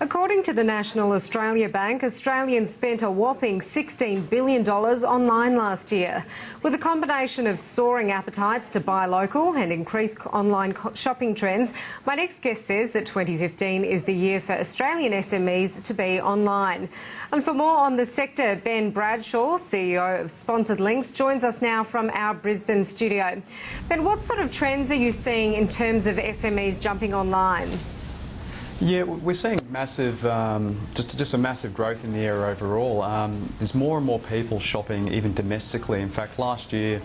According to the National Australia Bank, Australians spent a whopping $16 billion online last year. With a combination of soaring appetites to buy local and increased online shopping trends, my next guest says that 2015 is the year for Australian SMEs to be online. And for more on the sector, Ben Bradshaw, CEO of Sponsored Links, joins us now from our Brisbane studio. Ben, what sort of trends are you seeing in terms of SMEs jumping online? Yeah, we're seeing massive, just a massive growth in the area overall. There's more and more people shopping even domestically. In fact, last year,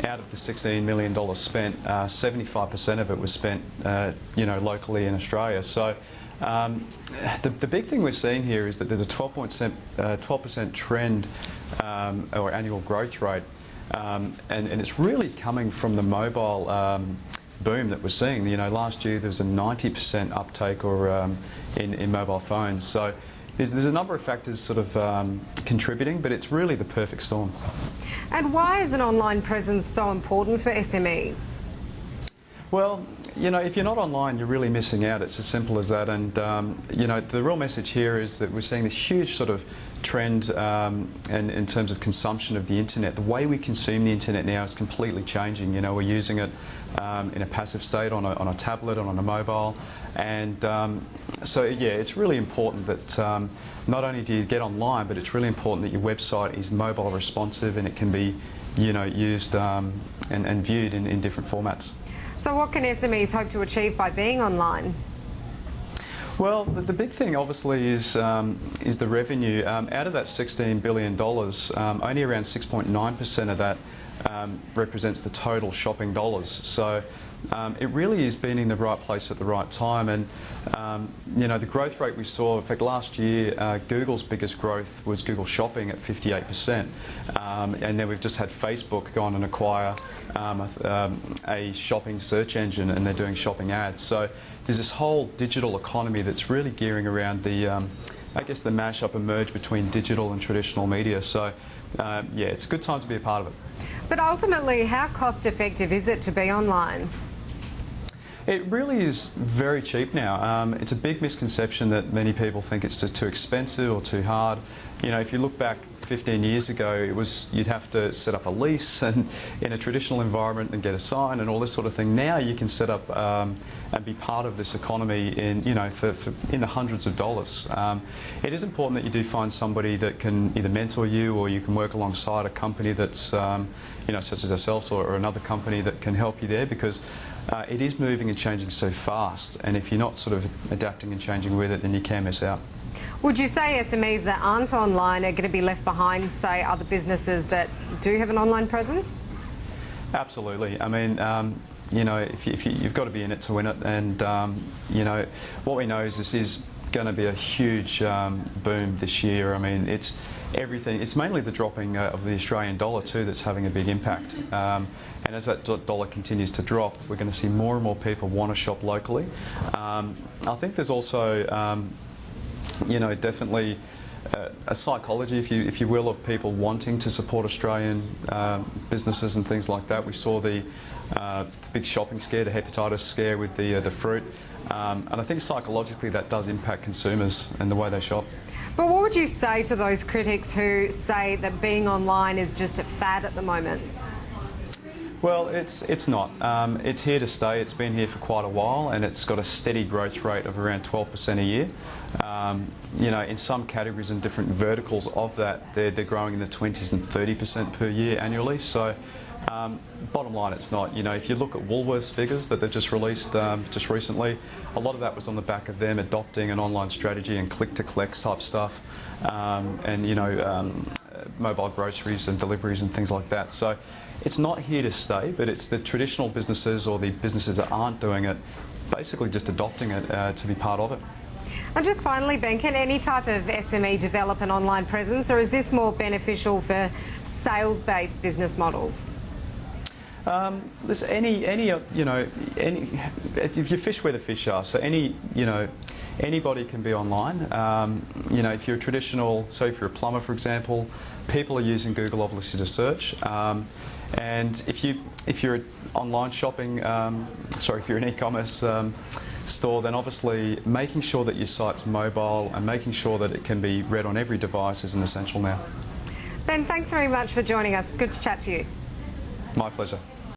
out of the $16 million spent, 75% of it was spent, locally in Australia. So the big thing we're seeing here is that there's a 12% trend or annual growth rate, and it's really coming from the mobile boom that we're seeing. Last year there was a 90% uptake in mobile phones. So there's a number of factors sort of contributing, but it's really the perfect storm. And why is an online presence so important for SMEs? Well, if you're not online, you're really missing out. It's as simple as that. And, the real message here is that we're seeing this huge sort of trend in terms of consumption of the internet. The way we consume the internet now is completely changing. We're using it in a passive state on a tablet, on a mobile. And so, yeah, it's really important that not only do you get online, but it's really important that your website is mobile responsive and it can be, used and viewed in different formats. So what can SMEs hope to achieve by being online? Well, the big thing obviously is the revenue. Out of that $16 billion, only around 6.9% of that represents the total shopping dollars. So it really is being in the right place at the right time. And the growth rate we saw, in fact, last year, Google's biggest growth was Google Shopping at 58%. And then we've just had Facebook go on and acquire a shopping search engine, and they're doing shopping ads. So there's this whole digital economy that's really gearing around the mash-up and merge between digital and traditional media. So yeah, it's a good time to be a part of it. But ultimately, how cost-effective is it to be online? It really is very cheap now. It's a big misconception that many people think it's just too expensive or too hard. If you look back 15 years ago, you'd have to set up a lease and in a traditional environment and get a sign and all this sort of thing. Now you can set up and be part of this economy in the hundreds of dollars. It is important that you do find somebody that can either mentor you, or you can work alongside a company that's such as ourselves or another company that can help you there, because it is moving and changing so fast, and if you're not sort of adapting and changing with it, then you can miss out. Would you say SMEs that aren't online are going to be left behind, say, other businesses that do have an online presence? Absolutely. I mean, if you've got to be in it to win it, and what we know is this is going to be a huge boom this year. I mean, it's everything. It's mainly the dropping of the Australian dollar too that's having a big impact. And as that dollar continues to drop, we're going to see more and more people want to shop locally. I think there's also definitely a psychology, if you will, of people wanting to support Australian businesses and things like that. We saw the big shopping scare, the hepatitis scare with the fruit, and I think psychologically that does impact consumers and the way they shop. But what would you say to those critics who say that being online is just a fad at the moment? Well, it's not. It's here to stay. It's been here for quite a while, and it's got a steady growth rate of around 12% a year. In some categories and different verticals of that, they're growing in the 20s and 30% per year annually. So, bottom line, it's not. If you look at Woolworths figures that they've just released just recently, a lot of that was on the back of them adopting an online strategy and click-to-collect type stuff, and mobile groceries and deliveries and things like that. So it's not here to stay, but it's the traditional businesses or the businesses that aren't doing it basically just adopting it to be part of it. And just finally, Ben, can any type of SME develop an online presence, or is this more beneficial for sales-based business models? There's if you fish where the fish are, so anybody can be online. If you're a traditional, so if you're a plumber, for example, people are using Google obviously to search. And if you're online shopping, if you're an e-commerce store, then obviously making sure that your site's mobile and making sure that it can be read on every device is an essential now. Ben, thanks very much for joining us. Good to chat to you. My pleasure.